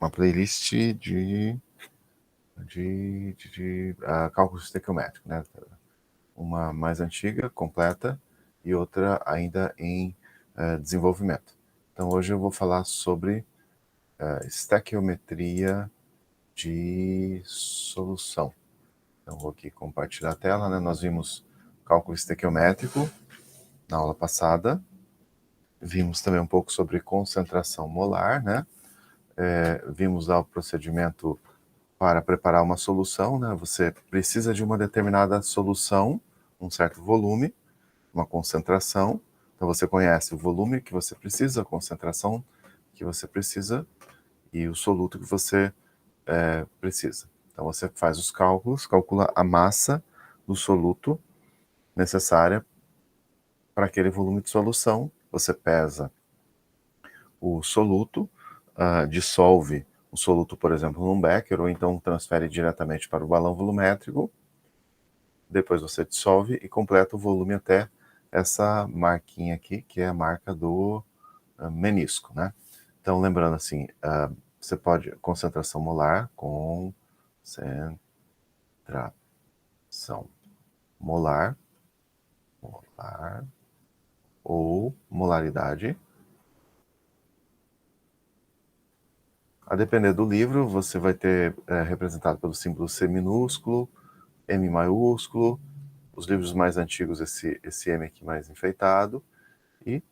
uma playlist de cálculo estequiométrico, né? Uma mais antiga, completa, e outra ainda em desenvolvimento. Então hoje eu vou falar sobre estequiometria de solução. Então vou aqui compartilhar a tela, né? Nós vimos cálculo estequiométrico na aula passada, vimos também um pouco sobre concentração molar, né? Vimos lá o procedimento para preparar uma solução, né? Você precisa de uma determinada solução, um certo volume, uma concentração. Então você conhece o volume que você precisa, a concentração que você precisa e o soluto que você precisa. Então você faz os cálculos, calcula a massa do soluto necessária para aquele volume de solução. Você pesa o soluto, dissolve o soluto, por exemplo, num becker, ou então transfere diretamente para o balão volumétrico. Depois você dissolve e completa o volume até essa marquinha aqui, que é a marca do menisco, né? Então, lembrando assim, você pode, concentração molar, concentração molar, ou molaridade. A depender do livro, você vai ter representado pelo símbolo C minúsculo, M maiúsculo, os livros mais antigos esse M aqui mais enfeitado, e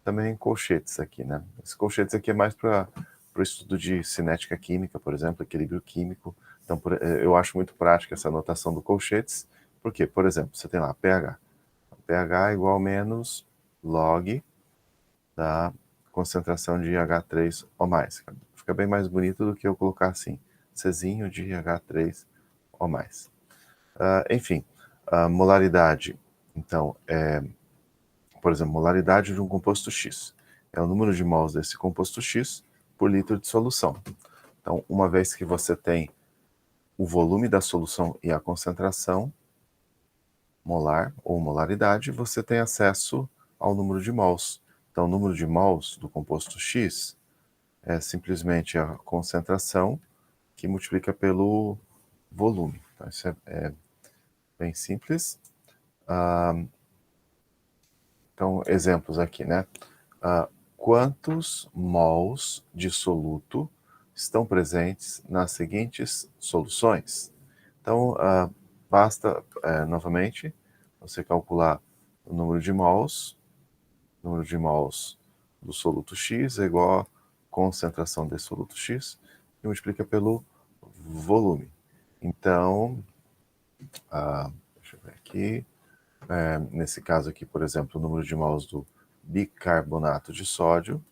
também colchetes aqui, né? Esses colchetes aqui é mais para o estudo de cinética química, por exemplo, equilíbrio químico. Então, eu acho muito prática essa anotação do colchetes, porque, por exemplo, você tem lá pH. pH é igual a menos log da concentração de H3 ou mais. Fica bem mais bonito do que eu colocar assim, Czinho de H3 ou mais. Enfim, molaridade. Então, por exemplo, molaridade de um composto X. É o número de mols desse composto X por litro de solução. Então, uma vez que você tem o volume da solução e a concentração molar ou molaridade, você tem acesso ao número de mols. Então, o número de mols do composto X é simplesmente a concentração que multiplica pelo volume. Então, isso é bem simples. Então, exemplos aqui, né? Quantos mols de soluto estão presentes nas seguintes soluções? Então, basta, novamente, você calcular o número de mols do soluto X é igual a concentração desse soluto X e multiplica pelo volume. Então, deixa eu ver aqui, nesse caso aqui, por exemplo, o número de mols do bicarbonato de sódio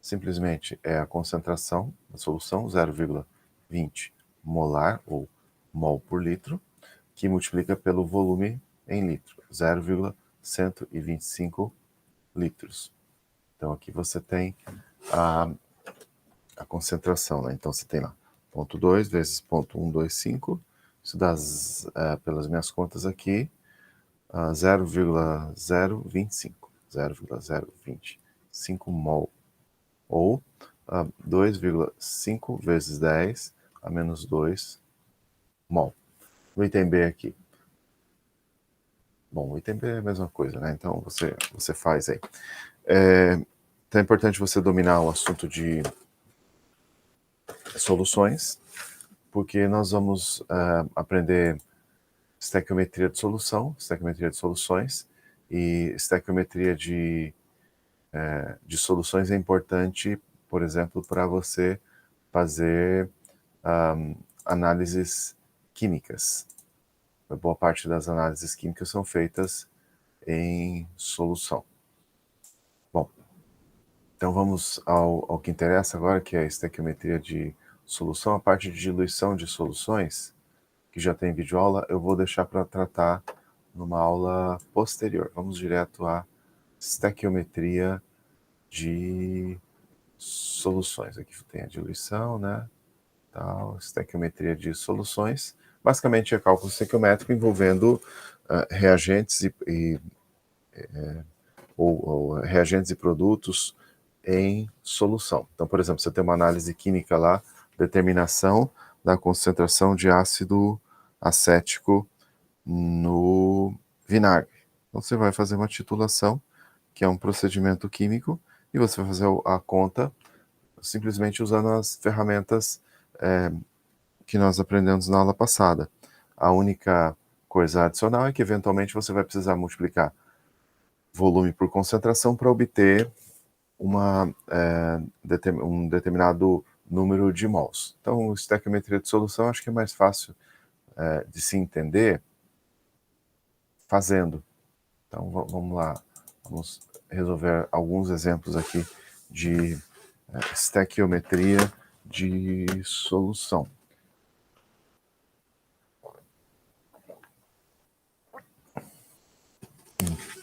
simplesmente é a concentração da solução, 0,20 molar, ou mol por litro, que multiplica pelo volume em litro, 0,125 litros. Então aqui você tem a concentração, né? Então você tem lá 0,2 vezes 0,125, isso dá, pelas minhas contas aqui, 0,025 mol, ou 2,5 vezes 10 a menos 2 mol. No item B aqui. Bom, o item B é a mesma coisa, né? Então você faz aí. Então é importante você dominar o assunto de soluções, porque nós vamos aprender estequiometria de solução, estequiometria de soluções, e estequiometria de soluções é importante, por exemplo, para você fazer análises químicas. A boa parte das análises químicas são feitas em solução. Bom, então vamos ao que interessa agora, que é a estequiometria de solução. A parte de diluição de soluções, que já tem videoaula, eu vou deixar para tratar numa aula posterior. Vamos direto à estequiometria de soluções. Aqui tem a diluição, né? Tal, estequiometria de soluções. Basicamente é cálculo estequiométrico envolvendo reagentes ou reagentes e produtos em solução. Então, por exemplo, você tem uma análise química lá, determinação da concentração de ácido acético no vinagre. Então, você vai fazer uma titulação, que é um procedimento químico, e você vai fazer a conta simplesmente usando as ferramentas que nós aprendemos na aula passada. A única coisa adicional é que, eventualmente, você vai precisar multiplicar volume por concentração para obter um determinado número de mols. Então, estequiometria de solução acho que é mais fácil de se entender fazendo. Então, vamos lá. Vamos resolver alguns exemplos aqui de estequiometria de solução.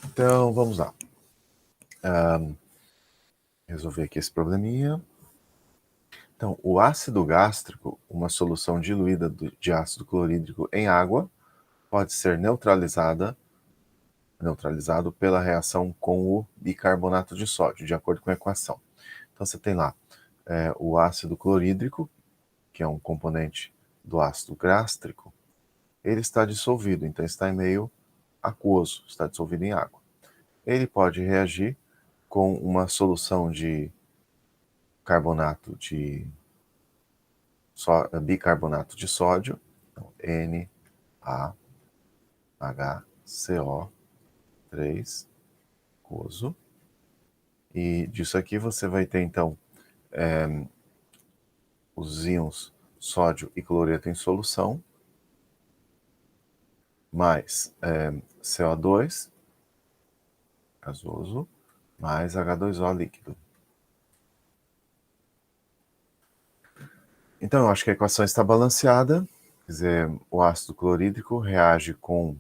Então, vamos lá. Resolver aqui esse probleminha. Então, o ácido gástrico, uma solução diluída de ácido clorídrico em água, pode ser neutralizado pela reação com o bicarbonato de sódio, de acordo com a equação. Então, você tem lá o ácido clorídrico, que é um componente do ácido gástrico, ele está dissolvido, então está em meio aquoso, está dissolvido em água. Ele pode reagir com uma solução de bicarbonato de sódio, então, NaHCO3, aquoso. E disso aqui você vai ter, então, os íons sódio e cloreto em solução, mais CO2, gasoso, mais H2O líquido. Então, eu acho que a equação está balanceada, quer dizer, o ácido clorídrico reage com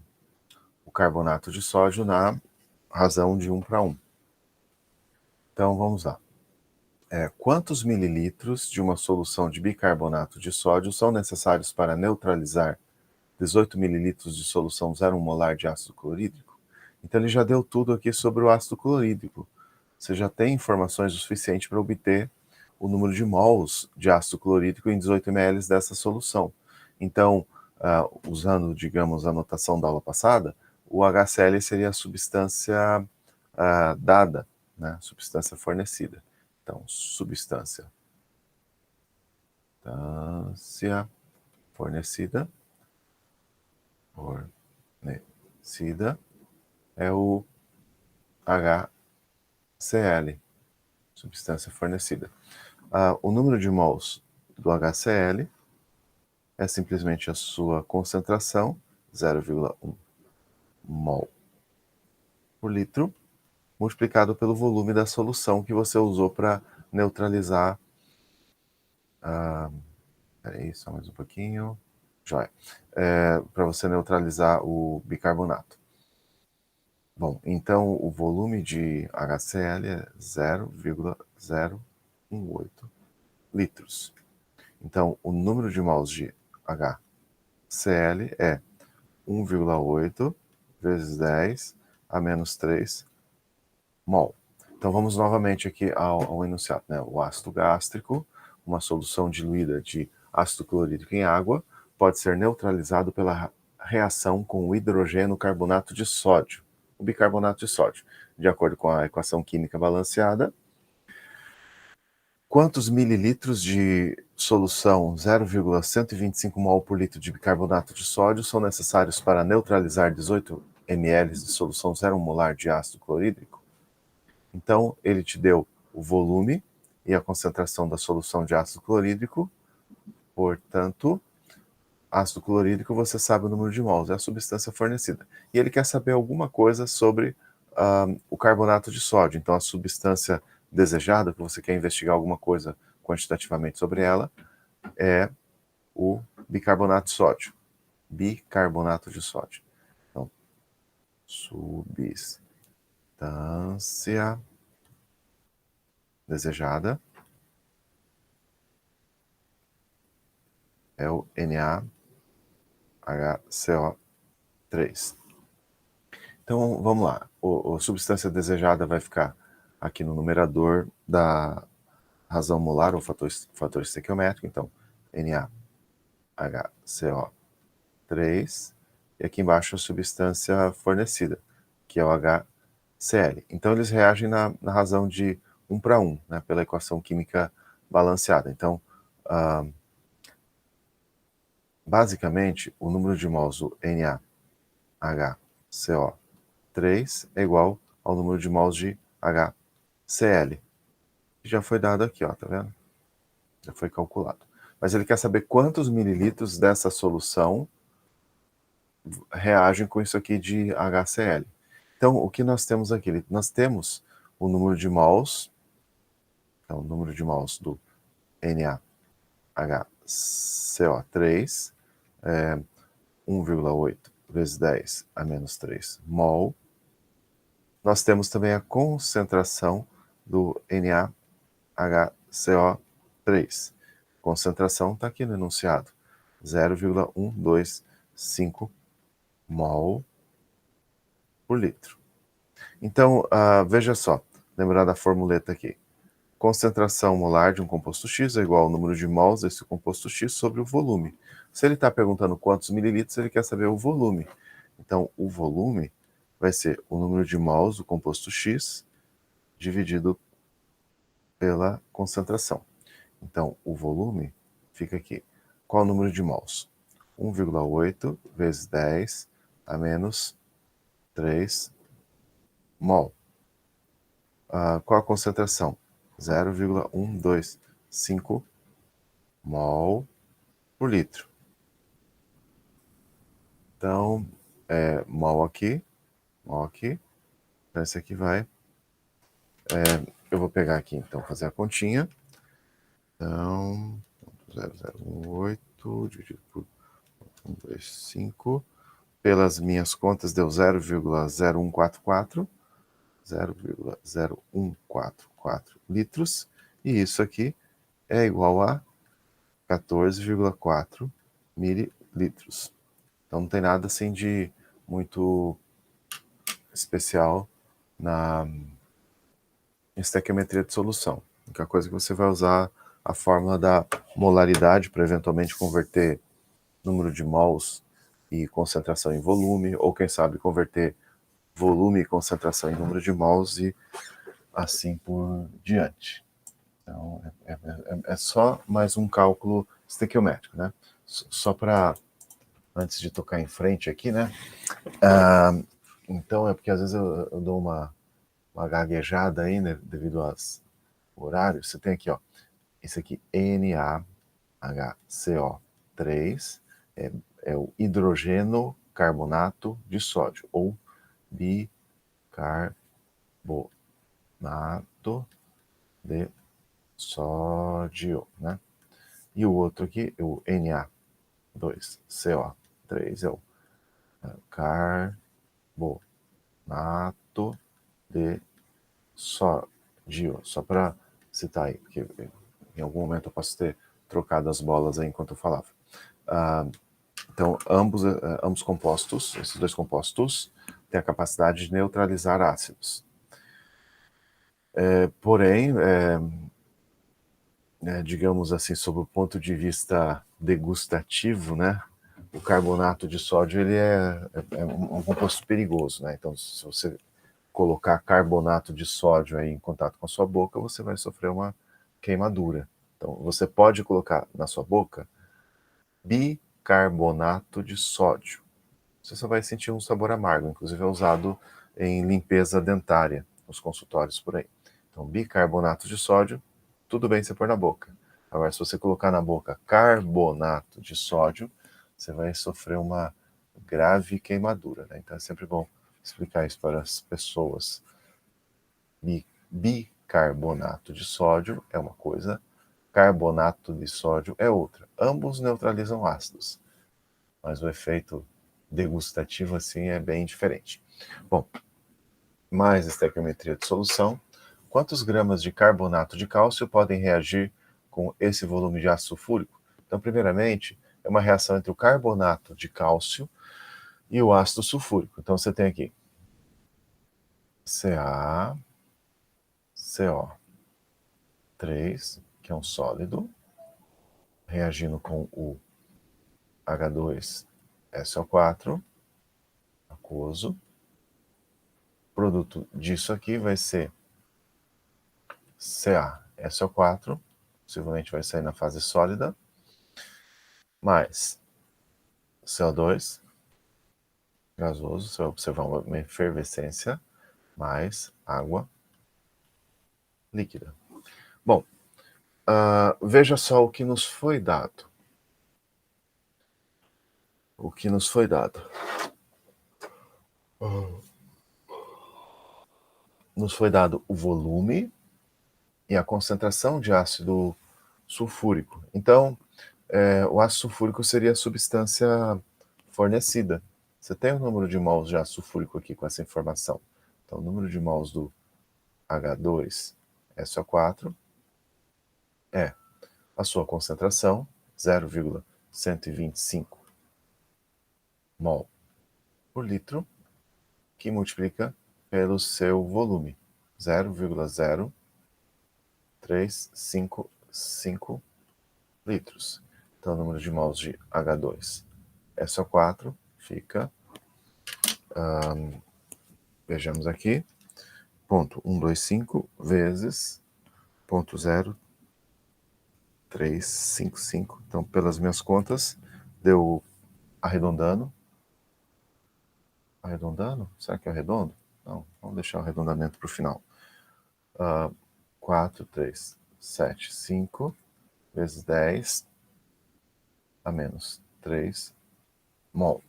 o carbonato de sódio na razão de 1:1. Então, vamos lá. Quantos mililitros de uma solução de bicarbonato de sódio são necessários para neutralizar 18 mililitros de solução 0,1 molar de ácido clorídrico? Então, ele já deu tudo aqui sobre o ácido clorídrico. Você já tem informações o suficiente para obter o número de mols de ácido clorídrico em 18 ml dessa solução. Então, usando, digamos, a notação da aula passada, o HCl seria a substância dada, né? Substância fornecida. Então, substância fornecida é o HCl, substância fornecida. O número de mols do HCl é simplesmente a sua concentração, 0,1 mol por litro, multiplicado pelo volume da solução que você usou para neutralizar. Peraí, só mais um pouquinho. Joia. Para você neutralizar o bicarbonato. Bom, então o volume de HCl é 0,018 litros. Então, o número de mols de HCl é 1,8 vezes 10 a menos 3 mol. Então, vamos novamente aqui ao enunciado, né? O ácido gástrico, uma solução diluída de ácido clorídrico em água, pode ser neutralizado pela reação com o hidrogênio carbonato de sódio, o bicarbonato de sódio. De acordo com a equação química balanceada, quantos mililitros de solução 0,125 mol por litro de bicarbonato de sódio são necessários para neutralizar 18 ml de solução 0,1 molar de ácido clorídrico? Então, ele te deu o volume e a concentração da solução de ácido clorídrico. Portanto, ácido clorídrico, você sabe o número de mols, é a substância fornecida. E ele quer saber alguma coisa sobre o carbonato de sódio. Então, a substância desejada, que você quer investigar alguma coisa quantitativamente sobre ela, é o bicarbonato de sódio. Bicarbonato de sódio. Então, substância desejada é o NaHCO3. Então, vamos lá. A substância desejada vai ficar aqui no numerador da razão molar, ou fator estequiométrico. Então, NaHCO3, e aqui embaixo a substância fornecida, que é o HCl. Então, eles reagem na razão de 1 para 1, né, pela equação química balanceada. Então, basicamente, o número de mols do NaHCO3 é igual ao número de mols de HCl. Já foi dado aqui, ó, tá vendo? Já foi calculado. Mas ele quer saber quantos mililitros dessa solução reagem com isso aqui de HCl. Então, o que nós temos aqui? Nós temos o número de mols, então, o número de mols do NaHCO3 é 1,8 vezes 10 a menos 3 mol. Nós temos também a concentração do NaHCO3. Concentração está aqui no enunciado, 0,125 mol por litro. Então, veja só, lembrar da formuleta aqui. Concentração molar de um composto X é igual ao número de mols desse composto X sobre o volume. Se ele está perguntando quantos mililitros, ele quer saber o volume. Então, o volume vai ser o número de mols do composto X dividido pela concentração. Então, o volume fica aqui. Qual o número de mols? 1,8 vezes 10 a menos 3 mol. Qual a concentração? 0,125 mol por litro. Então, mol aqui. Então, esse aqui vai... eu vou pegar aqui, então, fazer a continha. Então, 0,018 dividido por 125. Pelas minhas contas, deu 0,0144. 0,0144 litros. E isso aqui é igual a 14,4 mililitros. Então não tem nada assim de muito especial na estequiometria de solução. A única coisa que você vai usar a fórmula da molaridade para eventualmente converter número de mols e concentração em volume, ou quem sabe converter volume e concentração em número de mols e assim por diante. Então, é só mais um cálculo estequiométrico, né? Só para, antes de tocar em frente aqui, né? Então, é porque às vezes eu dou uma gaguejada aí, né? Devido aos horários. Você tem aqui, ó, esse aqui, NaHCO3, é o hidrogeno carbonato de sódio, ou bicarbonato de sódio, né? E o outro aqui, o Na2CO3, é o carbonato de sódio. Só para citar aí, porque em algum momento eu posso ter trocado as bolas aí enquanto eu falava. Então, ambos compostos, esses dois compostos, têm a capacidade de neutralizar ácidos. Porém, digamos assim, sob o ponto de vista degustativo, né, o carbonato de sódio ele é um composto perigoso, né? Então, se você colocar carbonato de sódio aí em contato com a sua boca, você vai sofrer uma queimadura. Então, você pode colocar na sua boca bicarbonato de sódio. Você só vai sentir um sabor amargo, inclusive é usado em limpeza dentária, nos consultórios por aí. Então, bicarbonato de sódio, tudo bem você pôr na boca. Agora, se você colocar na boca carbonato de sódio, você vai sofrer uma grave queimadura, né? Então é sempre bom explicar isso para as pessoas. Bicarbonato de sódio é uma coisa, carbonato de sódio é outra. Ambos neutralizam ácidos, mas o efeito degustativo assim é bem diferente. Bom, mais estequiometria de solução. Quantos gramas de carbonato de cálcio podem reagir com esse volume de ácido sulfúrico? Então, primeiramente, é uma reação entre o carbonato de cálcio e o ácido sulfúrico. Então, você tem aqui CO3, que é um sólido, reagindo com o H2SO4, aquoso. O produto disso aqui vai ser CaSO4, possivelmente vai sair na fase sólida, mais CO2, gasoso, você vai observar uma efervescência, mais água líquida. Bom, veja só o que nos foi dado. O que nos foi dado. Nos foi dado o volume e a concentração de ácido sulfúrico. Então, o ácido sulfúrico seria a substância fornecida. Você tem o número de mols de ácido sulfúrico aqui com essa informação. Então, o número de mols do H2SO4 é a sua concentração, 0,125 mol por litro, que multiplica pelo seu volume, 0,0355 litros. Então, o número de mols de H2SO4 fica, vejamos aqui, 0,125 vezes 0,0355. Então, pelas minhas contas, deu arredondando. Arredondando? Será que é arredondo? Não, vamos deixar o arredondamento para o final. 4,375 vezes 10 a menos 3 mol.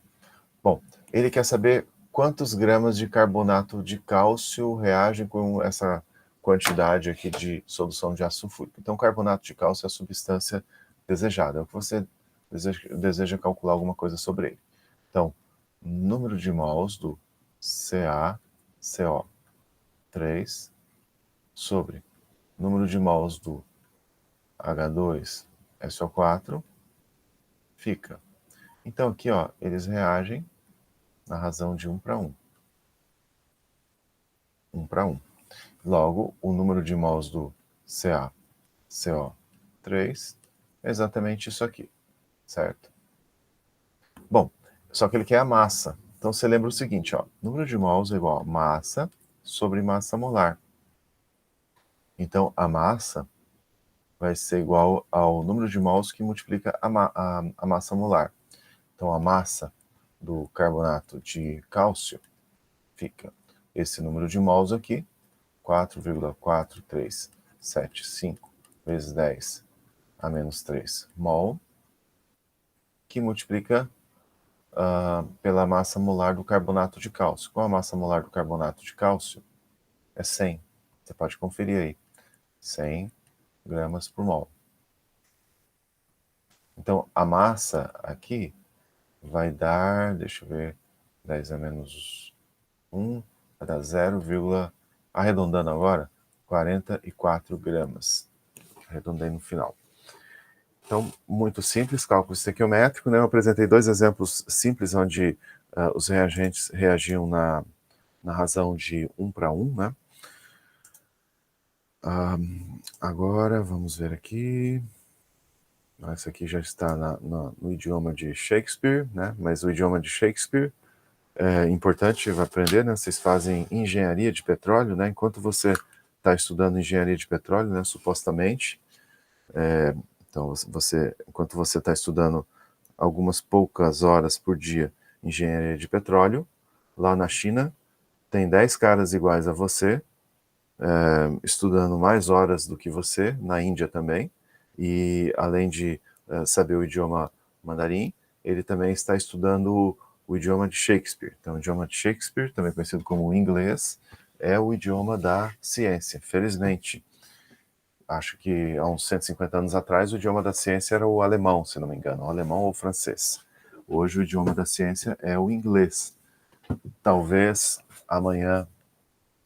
Bom, ele quer saber quantos gramas de carbonato de cálcio reagem com essa quantidade aqui de solução de ácido sulfúrico. Então, carbonato de cálcio é a substância desejada, é o que você deseja calcular alguma coisa sobre ele. Então, número de mols do CaCO3 sobre número de mols do H2SO4 fica. Então, aqui, ó, eles reagem na razão de 1 para 1. 1 para 1. Logo, o número de mols do CaCO3 é exatamente isso aqui, certo? Bom, só que ele quer a massa. Então, você lembra o seguinte, ó, número de mols é igual a massa sobre massa molar. Então, a massa vai ser igual ao número de mols que multiplica a massa molar. Então, a massa do carbonato de cálcio fica esse número de mols aqui, 4,4375 vezes 10 a menos 3 mol, que multiplica pela massa molar do carbonato de cálcio. Qual a massa molar do carbonato de cálcio? É 100. Você pode conferir aí. 100 gramas por mol. Então, a massa aqui vai dar, deixa eu ver, 10 a menos 1, vai dar 0, arredondando agora, 44 gramas. Arredondei no final. Então, muito simples, cálculo estequiométrico, né? Eu apresentei dois exemplos simples onde os reagentes reagiam na razão de 1 para 1, né? Agora, vamos ver aqui. Esse aqui já está no idioma de Shakespeare, né? Mas o idioma de Shakespeare é importante aprender, né? Vocês fazem engenharia de petróleo, né? Enquanto você está estudando engenharia de petróleo, né? Supostamente, então enquanto você está estudando algumas poucas horas por dia engenharia de petróleo, lá na China tem 10 caras iguais a você, estudando mais horas do que você, na Índia também, e além de saber o idioma mandarim, ele também está estudando o idioma de Shakespeare. Então, o idioma de Shakespeare, também conhecido como inglês, é o idioma da ciência, felizmente. Acho que há uns 150 anos atrás o idioma da ciência era o alemão, se não me engano, o alemão ou o francês. Hoje o idioma da ciência é o inglês. Talvez amanhã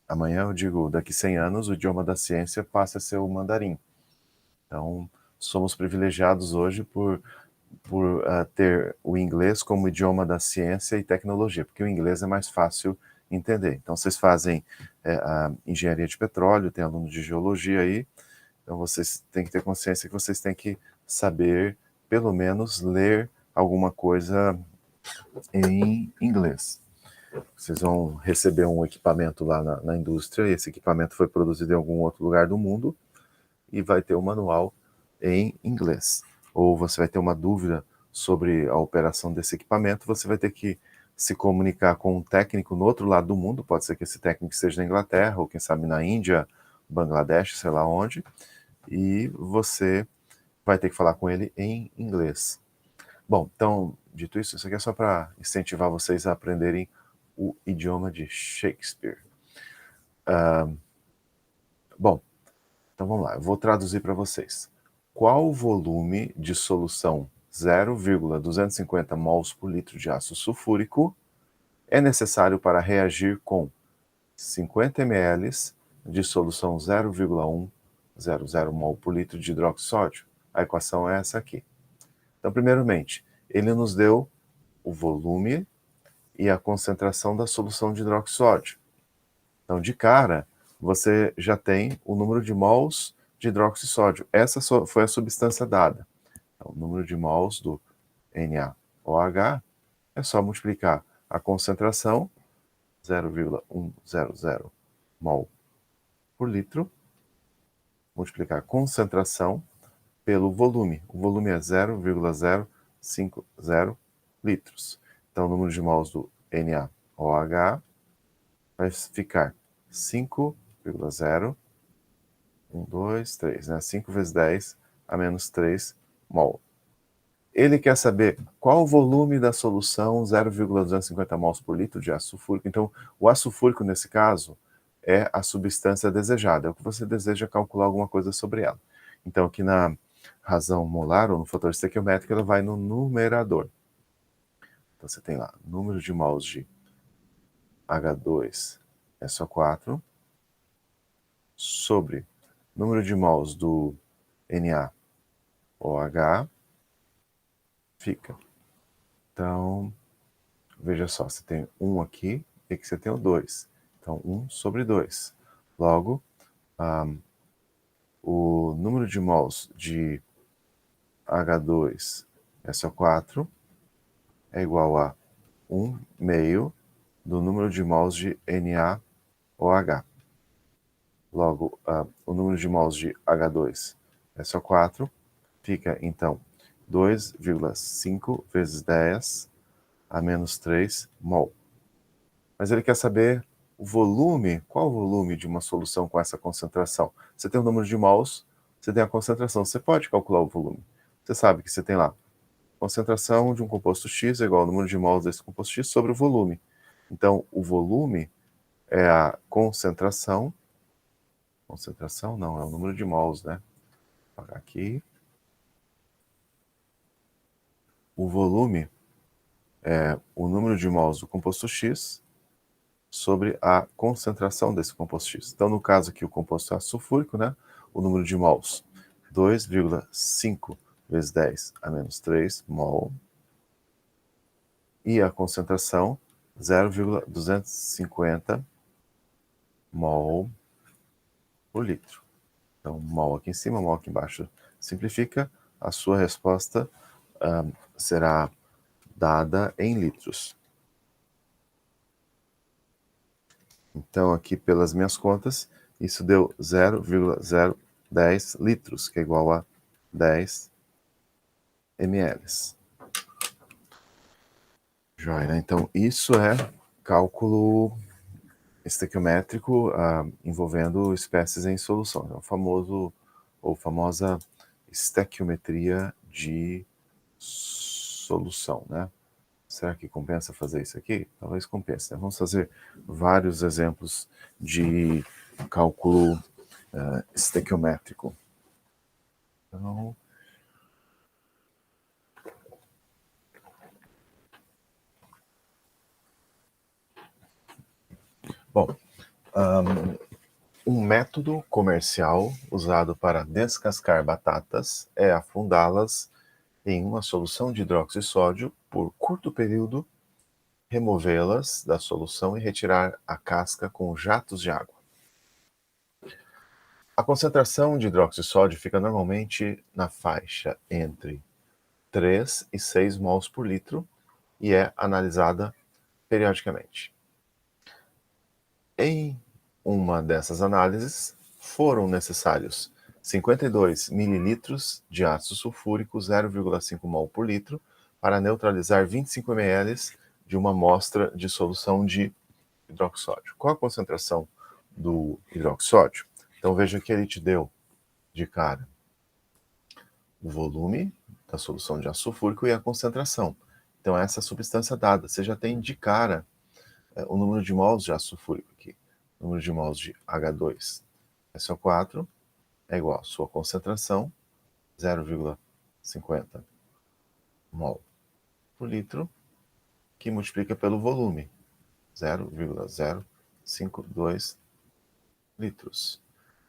eu digo, daqui 100 anos, o idioma da ciência passe a ser o mandarim. Então, somos privilegiados hoje por ter o inglês como idioma da ciência e tecnologia, porque o inglês é mais fácil entender. Então, vocês fazem a engenharia de petróleo, tem aluno de geologia aí, então vocês têm que ter consciência que vocês têm que saber, pelo menos, ler alguma coisa em inglês. Vocês vão receber um equipamento lá na indústria, e esse equipamento foi produzido em algum outro lugar do mundo, e vai ter um manual em inglês. Ou você vai ter uma dúvida sobre a operação desse equipamento, você vai ter que se comunicar com um técnico no outro lado do mundo, pode ser que esse técnico esteja na Inglaterra, ou quem sabe na Índia, Bangladesh, sei lá onde, e você vai ter que falar com ele em inglês. Bom, então, dito isso aqui é só para incentivar vocês a aprenderem o idioma de Shakespeare. Bom, então vamos lá, eu vou traduzir para vocês. Qual volume de solução 0,250 mols por litro de ácido sulfúrico é necessário para reagir com 50 ml de solução 0,100 mol por litro de hidróxido de sódio? A equação é essa aqui. Então, primeiramente, ele nos deu o volume e a concentração da solução de hidróxido de sódio. Então, de cara, você já tem o número de mols de hidróxido de sódio. Essa foi a substância dada. Então, o número de mols do NaOH é só multiplicar a concentração, 0,100 mol por litro, multiplicar a concentração pelo volume. O volume é 0,050 litros. Então, o número de mols do NaOH vai ficar 5,0, 1, 2, 3, né? 5 vezes 10 a menos 3 mol. Ele quer saber qual o volume da solução 0,250 mols por litro de ácido sulfúrico. Então, o ácido sulfúrico, nesse caso, é a substância desejada, é o que você deseja calcular alguma coisa sobre ela. Então, aqui na razão molar, ou no fator estequiométrico, ela vai no numerador. Então, você tem lá, número de mols de H2SO4 sobre número de mols do NaOH fica. Então, veja só, você tem 1 aqui e aqui você tem o 2. Então, 1 sobre 2. Logo, o número de mols de H2SO4 é igual a 1 meio do número de mols de NaOH. Logo, o número de mols de H2SO4 fica, então, 2,5 vezes 10 a menos 3 mol. Mas ele quer saber o volume, qual o volume de uma solução com essa concentração. Você tem o número de mols, você tem a concentração, você pode calcular o volume. Você sabe que você tem lá, concentração de um composto X é igual ao número de mols desse composto X sobre o volume. Então, o volume é a concentração não, é o número de mols, né? Vou apagar aqui. O volume é o número de mols do composto X sobre a concentração desse composto X. Então, no caso aqui, o composto ácido sulfúrico, né? O número de mols, 2,5 vezes 10 a menos 3 mol. E a concentração, 0,250 mol por litro. Então, mol aqui em cima, mol aqui embaixo. Simplifica, a sua resposta será dada em litros. Então, aqui pelas minhas contas, isso deu 0,010 litros, que é igual a 10 ml. Joia, né? Então, isso é cálculo estequiométrico envolvendo espécies em solução. É o famoso, ou famosa estequiometria de solução, né? Será que compensa fazer isso aqui? Talvez compense, né? Vamos fazer vários exemplos de cálculo estequiométrico. Então, bom, um método comercial usado para descascar batatas é afundá-las em uma solução de hidróxido de sódio por curto período removê-las da solução e retirar a casca com jatos de água. A concentração de hidróxido de sódio fica normalmente na faixa entre 3 e 6 mols por litro e é analisada periodicamente. Em uma dessas análises, foram necessários 52 mililitros de ácido sulfúrico, 0,5 mol por litro, para neutralizar 25 ml de uma amostra de solução de hidroxódio. Qual a concentração do hidroxódio? Então veja que ele te deu de cara o volume da solução de ácido sulfúrico e a concentração. Então essa é a substância dada. Você já tem de cara o número de mols de ácido sulfúrico aqui. O número de mols de H2SO4 é igual à sua concentração, 0,50 mol por litro, que multiplica pelo volume, 0,052 litros.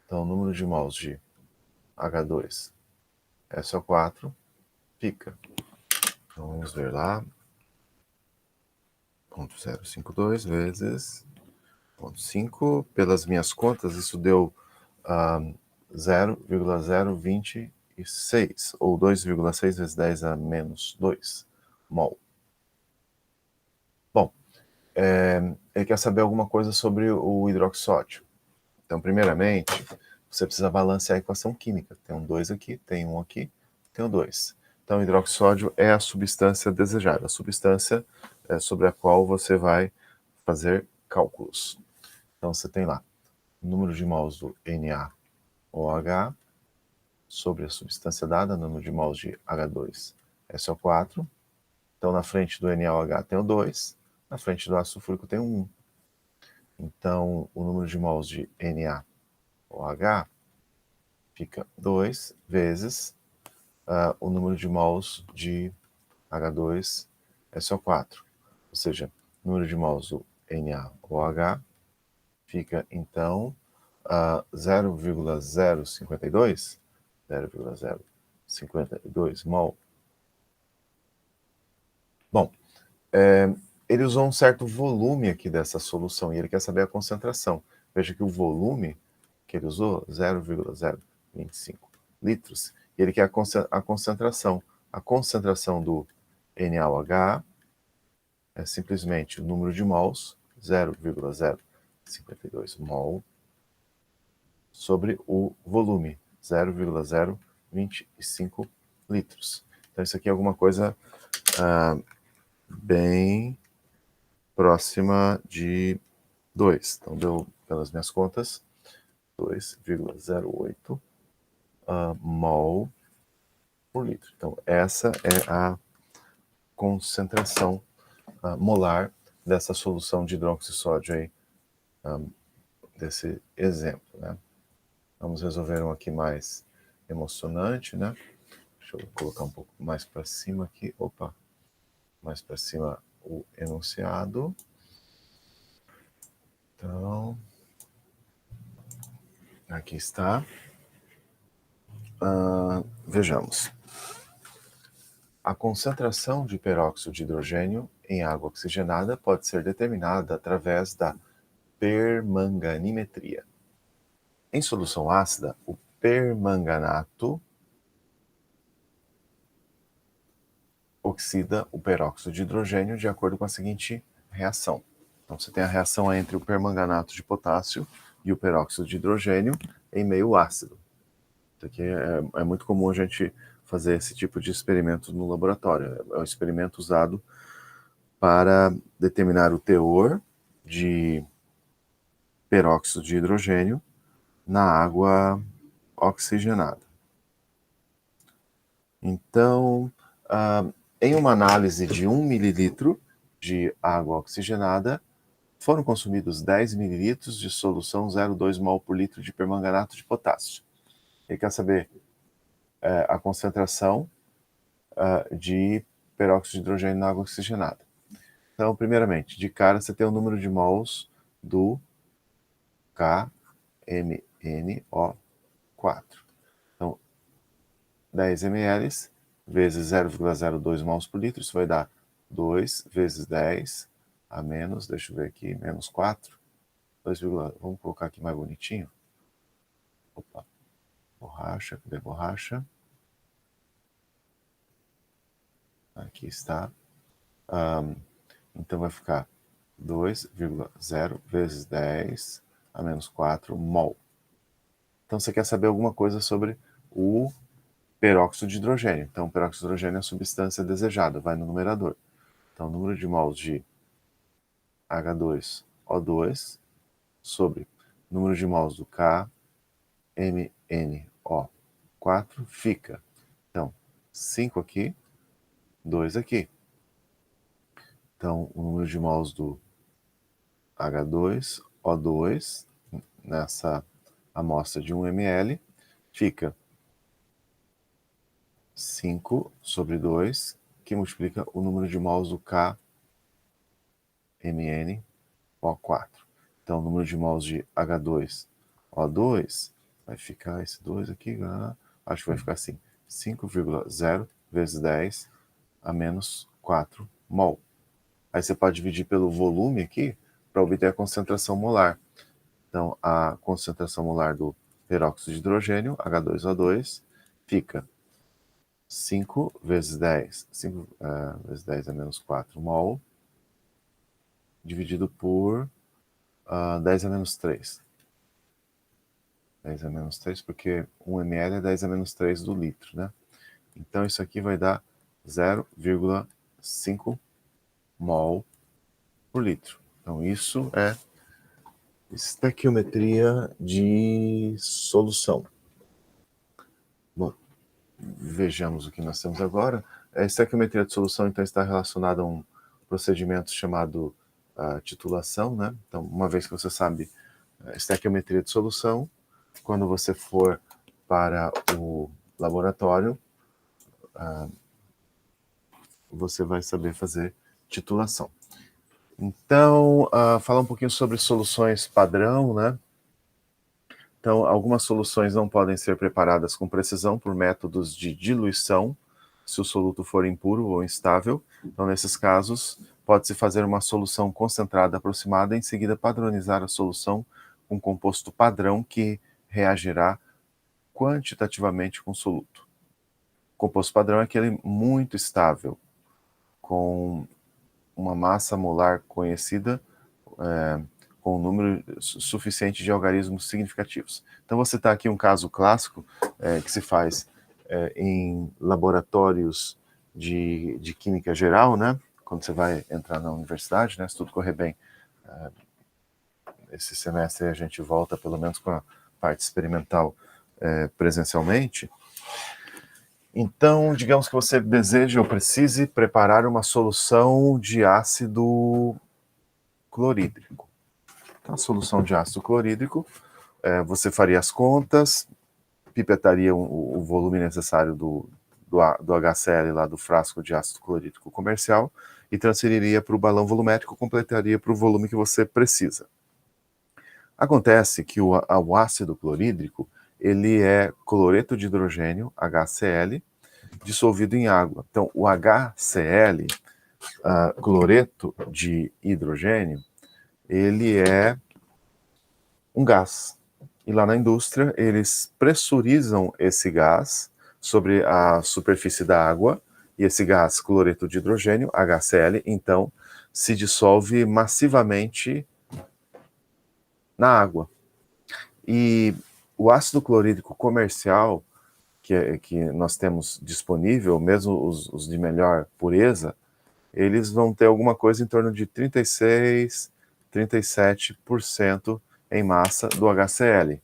Então, o número de mols de H2SO4 fica, então, vamos ver lá, 0,052 vezes 0,5, pelas minhas contas, isso deu 0,026, ou 2,6 vezes 10 a menos 2 mol. Bom, ele quer saber alguma coisa sobre o hidroxódio. Então, primeiramente, você precisa balancear a equação química. Tem um 2 aqui, tem um aqui, tem um 2. Então, o hidroxódio é a substância desejada, a substância sobre a qual você vai fazer cálculos. Então, você tem lá o número de mols do NaOH sobre a substância dada, número de mols de H2SO4. Então, na frente do NaOH tem o 2, na frente do ácido sulfúrico tem o 1. Então, o número de mols de NaOH fica 2 vezes o número de mols de H2SO4. Ou seja, o número de mols do NaOH fica, então, 0,052 mol. Bom, ele usou um certo volume aqui dessa solução e ele quer saber a concentração. Veja que o volume que ele usou, 0,025 litros, e ele quer a concentração. A concentração do NaOH é simplesmente o número de mols, 0,052 mol, sobre o volume, 0,025 litros. Então isso aqui é alguma coisa bem próxima de 2. Então deu, pelas minhas contas, 2,08 mol por litro. Então essa é a concentração molar dessa solução de hidróxido de sódio aí, desse exemplo, né? Vamos resolver um aqui mais emocionante, né? Deixa eu colocar um pouco mais para cima aqui. Opa! Mais para cima o enunciado. Então, aqui está. Vejamos. A concentração de peróxido de hidrogênio em água oxigenada pode ser determinada através da permanganimetria. Em solução ácida, o permanganato oxida o peróxido de hidrogênio de acordo com a seguinte reação. Então, você tem a reação entre o permanganato de potássio e o peróxido de hidrogênio em meio ácido. Isso aqui é muito comum a gente fazer esse tipo de experimento no laboratório. É um experimento usado para determinar o teor de peróxido de hidrogênio na água oxigenada. Então, em uma análise de 1 mililitro de água oxigenada, foram consumidos 10 mililitros de solução 0,2 mol por litro de permanganato de potássio. Ele quer saber a concentração de peróxido de hidrogênio na água oxigenada. Então, primeiramente, de cara você tem o número de mols do KMNO4. Então, 10 ml vezes 0,02 mols por litro, isso vai dar 2 vezes 10 a menos, deixa eu ver aqui, menos 4, 2, vamos colocar aqui mais bonitinho. Opa, borracha, cadê a borracha? Aqui está. Então vai ficar 2,0 vezes 10 a menos 4 mol. Então você quer saber alguma coisa sobre o peróxido de hidrogênio. Então o peróxido de hidrogênio é a substância desejada, vai no numerador. Então o número de mols de H2O2 sobre número de mols do KMnO4 fica, então, 5 aqui, 2 aqui. Então, o número de mols do H2O2 nessa amostra de 1 ml fica 5 sobre 2, que multiplica o número de mols do KMnO4. Então, o número de mols de H2O2 vai ficar esse 2 aqui, acho que vai ficar assim, 5,0 vezes 10 a menos 4 mol. Aí você pode dividir pelo volume aqui para obter a concentração molar. Então, a concentração molar do peróxido de hidrogênio, H2O2, fica 5 vezes 10, 5 vezes 10 a menos 4 mol, dividido por 10 a menos 3. 10 a menos 3, porque 1 ml é 10 a menos 3 do litro, né? Então, isso aqui vai dar 0,5 mol por litro. Então, isso é estequiometria de solução. Bom, vejamos o que nós temos agora. A estequiometria de solução, então, está relacionada a um procedimento chamado titulação, né? Então, uma vez que você sabe estequiometria de solução, quando você for para o laboratório, você vai saber fazer titulação. Então, falar um pouquinho sobre soluções padrão, né? Então, algumas soluções não podem ser preparadas com precisão por métodos de diluição, se o soluto for impuro ou instável. Então, nesses casos, pode-se fazer uma solução concentrada aproximada e em seguida padronizar a solução com um composto padrão que reagirá quantitativamente com o soluto. O composto padrão é aquele muito estável, com uma massa molar conhecida, com um número suficiente de algarismos significativos. Então você está aqui um caso clássico que se faz em laboratórios de química geral, né? Quando você vai entrar na universidade, né? Se tudo correr bem, esse semestre a gente volta pelo menos com a parte experimental presencialmente. Então, digamos que você deseje ou precise preparar uma solução de ácido clorídrico. Então, a solução de ácido clorídrico, você faria as contas, pipetaria o volume necessário do HCl lá do frasco de ácido clorídrico comercial e transferiria para o balão volumétrico, completaria para o volume que você precisa. Acontece que o ácido clorídrico, ele é cloreto de hidrogênio, HCl, dissolvido em água. Então, o HCl, cloreto de hidrogênio, ele é um gás. E lá na indústria, eles pressurizam esse gás sobre a superfície da água, e esse gás, cloreto de hidrogênio, HCl, então, se dissolve massivamente na água. E o ácido clorídrico comercial, que nós temos disponível, mesmo os de melhor pureza, eles vão ter alguma coisa em torno de 36, 37% em massa do HCl.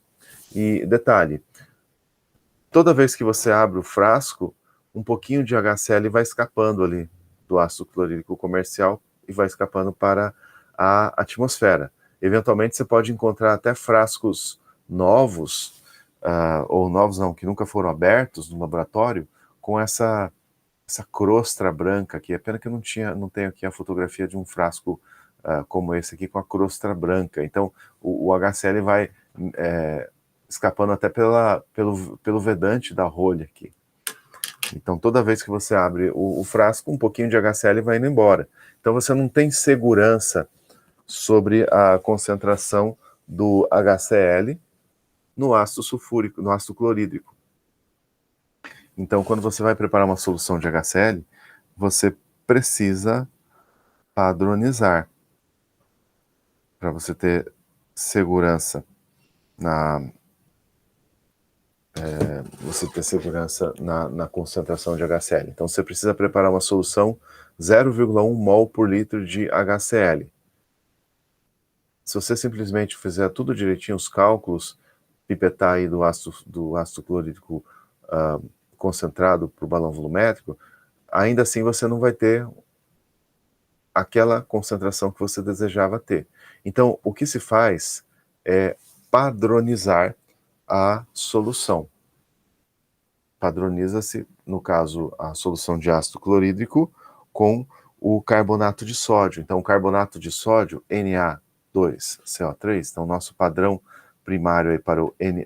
E detalhe, toda vez que você abre o frasco, um pouquinho de HCl vai escapando ali do ácido clorídrico comercial e vai escapando para a atmosfera. Eventualmente você pode encontrar até frascos novos, ou novos não, que nunca foram abertos no laboratório, com essa crosta branca aqui. É pena que eu não tenho aqui a fotografia de um frasco como esse aqui com a crosta branca. Então o HCl vai escapando até pelo vedante da rolha aqui. Então, toda vez que você abre o frasco, um pouquinho de HCl vai indo embora. Então, você não tem segurança sobre a concentração do HCl no ácido sulfúrico, no ácido clorídrico. Então, quando você vai preparar uma solução de HCl, você precisa padronizar para você ter segurança na concentração de HCl. Então, você precisa preparar uma solução 0,1 mol por litro de HCl. Se você simplesmente fizer tudo direitinho, os cálculos, pipetar aí do ácido clorídrico concentrado para o balão volumétrico, ainda assim você não vai ter aquela concentração que você desejava ter. Então, o que se faz é padronizar a solução. Padroniza-se, no caso, a solução de ácido clorídrico com o carbonato de sódio. Então, o carbonato de sódio, Na2CO3, então o nosso padrão primário aí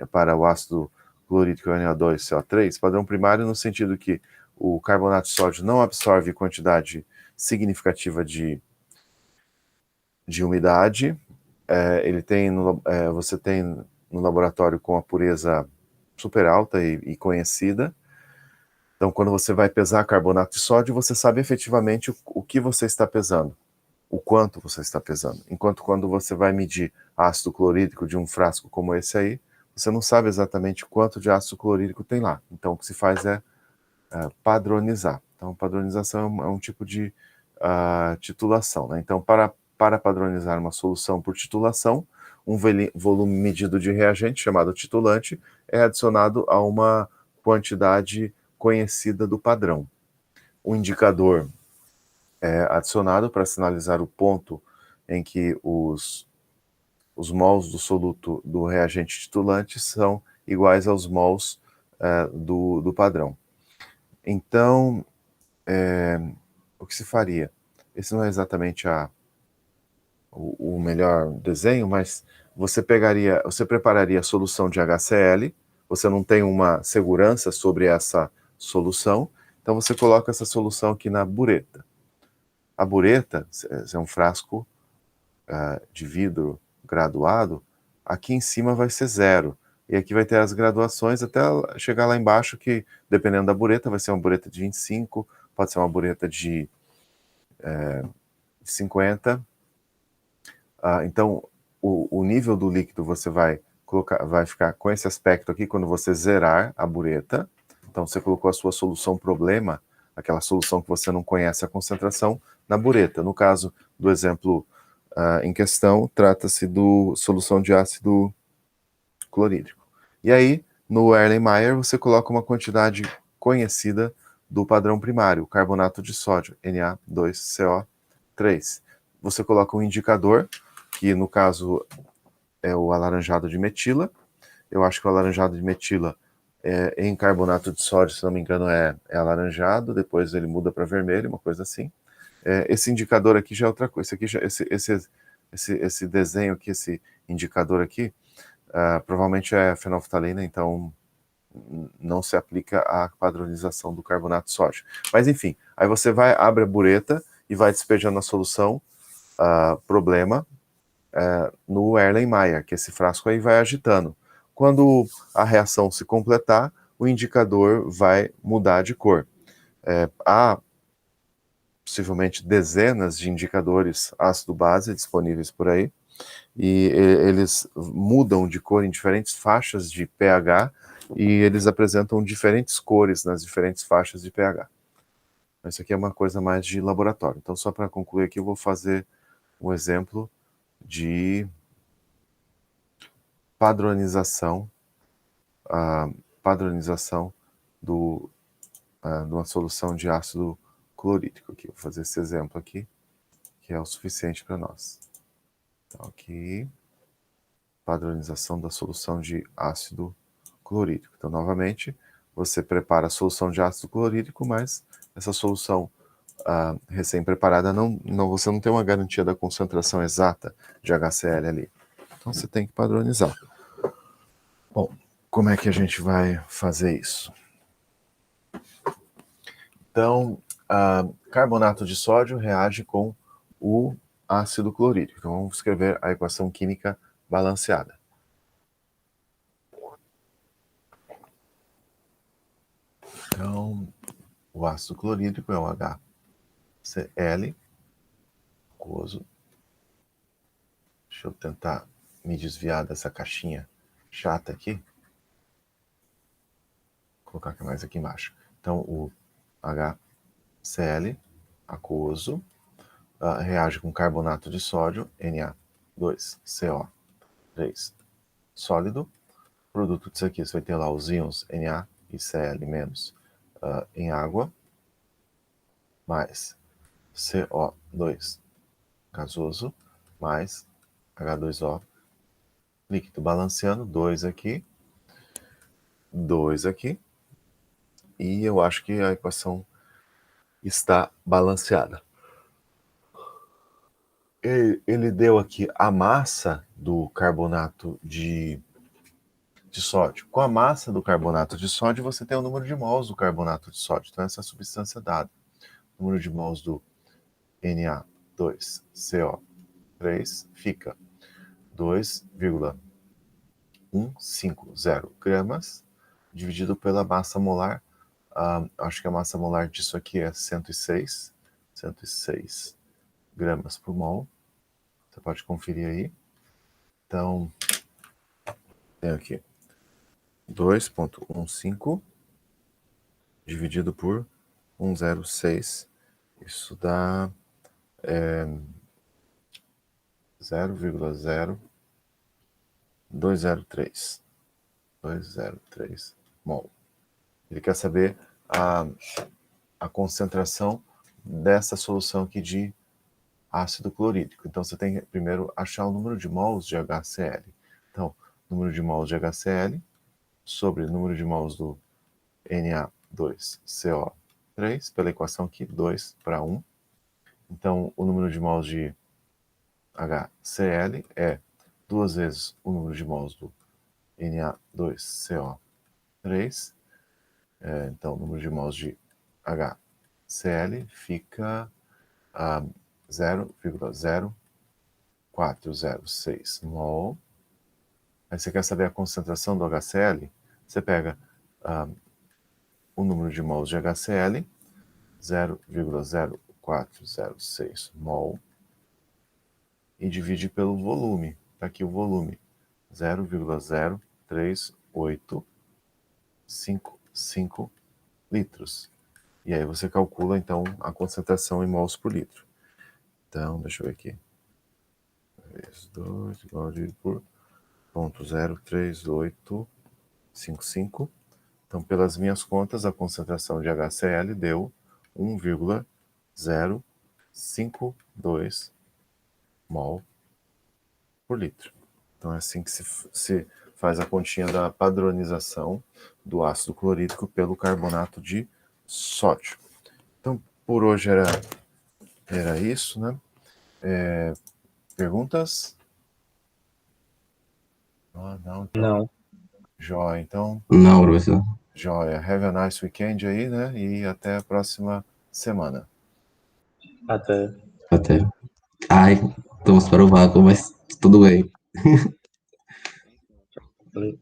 para o ácido clorídrico Na2CO3, padrão primário no sentido que o carbonato de sódio não absorve quantidade significativa de umidade, você tem no laboratório com a pureza super alta e conhecida. Então, quando você vai pesar carbonato de sódio, você sabe efetivamente o que você está pesando, o quanto você está pesando. Enquanto quando você vai medir ácido clorídrico de um frasco como esse aí, você não sabe exatamente quanto de ácido clorídrico tem lá. Então, o que se faz é padronizar. Então, padronização é um tipo de titulação, né? Então, para padronizar uma solução por titulação, um volume medido de reagente, chamado titulante, é adicionado a uma quantidade conhecida do padrão. O indicador é adicionado para sinalizar o ponto em que os mols do soluto do reagente titulante são iguais aos mols do padrão. Então, o que se faria? Esse não é exatamente o melhor desenho, mas você prepararia a solução de HCl, você não tem uma segurança sobre essa solução, então você coloca essa solução aqui na bureta. A bureta é um frasco de vidro graduado, aqui em cima vai ser 0, e aqui vai ter as graduações até chegar lá embaixo, que dependendo da bureta, vai ser uma bureta de 25, pode ser uma bureta de 50. Então, o nível do líquido você vai ficar com esse aspecto aqui quando você zerar a bureta. Então, você colocou a sua solução problema, aquela solução que você não conhece a concentração, na bureta. No caso do exemplo em questão, trata-se do solução de ácido clorídrico. E aí, no Erlenmeyer, você coloca uma quantidade conhecida do padrão primário, carbonato de sódio, Na2CO3. Você coloca um indicador, que no caso é o alaranjado de metila. Eu acho que o alaranjado de metila em carbonato de sódio, se não me engano, é alaranjado, depois ele muda para vermelho, uma coisa assim. Esse indicador aqui já é outra coisa. Esse desenho aqui, esse indicador aqui, provavelmente é fenolftalina, então não se aplica à padronização do carbonato de sódio. Mas enfim, aí você abre a bureta e vai despejando a solução problema no Erlenmeyer, que esse frasco aí vai agitando. Quando a reação se completar, o indicador vai mudar de cor. Há possivelmente dezenas de indicadores ácido-base disponíveis por aí, e eles mudam de cor em diferentes faixas de pH, e eles apresentam diferentes cores nas diferentes faixas de pH. Isso aqui é uma coisa mais de laboratório. Então, só para concluir aqui, eu vou fazer um exemplo de padronização de uma solução de ácido clorídrico. Aqui, vou fazer esse exemplo aqui, que é o suficiente para nós. Então, aqui, padronização da solução de ácido clorídrico. Então, novamente, você prepara a solução de ácido clorídrico, mas essa solução recém-preparada, você não tem uma garantia da concentração exata de HCl ali. Então, você tem que padronizar. Bom, como é que a gente vai fazer isso? Então, carbonato de sódio reage com o ácido clorídrico. Então, vamos escrever a equação química balanceada. Então, o ácido clorídrico é o HCl, aquoso. Deixa eu tentar me desviar dessa caixinha chata aqui. Vou colocar mais aqui embaixo. Então, o HCl, aquoso, reage com carbonato de sódio, Na2CO3, sólido. Produto disso aqui, você vai ter lá os íons Na e Cl menos em água, mais CO2 gasoso, mais H2O líquido, balanceando, 2 aqui, 2 aqui, e eu acho que a equação está balanceada. Ele deu aqui a massa do carbonato de sódio. Com a massa do carbonato de sódio, você tem o número de mols do carbonato de sódio. Então, essa é a substância dada. O número de mols do Na2CO3 fica 2,150 gramas dividido pela massa molar. Acho que a massa molar disso aqui é 106 gramas por mol. Você pode conferir aí. Então, tem aqui 2,15 dividido por 106. Isso dá 0,0203 mol. Ele quer saber a concentração dessa solução aqui de ácido clorídrico. Então, você tem que primeiro achar o número de mols de HCl. Então, número de mols de HCl sobre o número de mols do Na2CO3, pela equação aqui, 2 para 1. Então, o número de mols de HCl é 2 vezes o número de mols do Na2CO3. Então, o número de mols de HCl fica 0,0406 mol. Aí você quer saber a concentração do HCl? Você pega o número de mols de HCl, 0,0406 mol, e divide pelo volume. Está aqui o volume, 0,03855 litros. E aí você calcula, então, a concentração em mols por litro. Então, deixa eu ver aqui. Vezes 2 igual a por 0,03855. Então, pelas minhas contas, a concentração de HCl deu 1,052 mol por litro. Então, é assim que se faz a continha da padronização do ácido clorídrico pelo carbonato de sódio. Então, por hoje era isso, né? Perguntas? Não, então. Não. Joia, então. Não, professor. Joia. Have a nice weekend aí, né? E até a próxima semana. Até. Até. Ai, estamos para o vácuo, mas tudo bem. Valeu.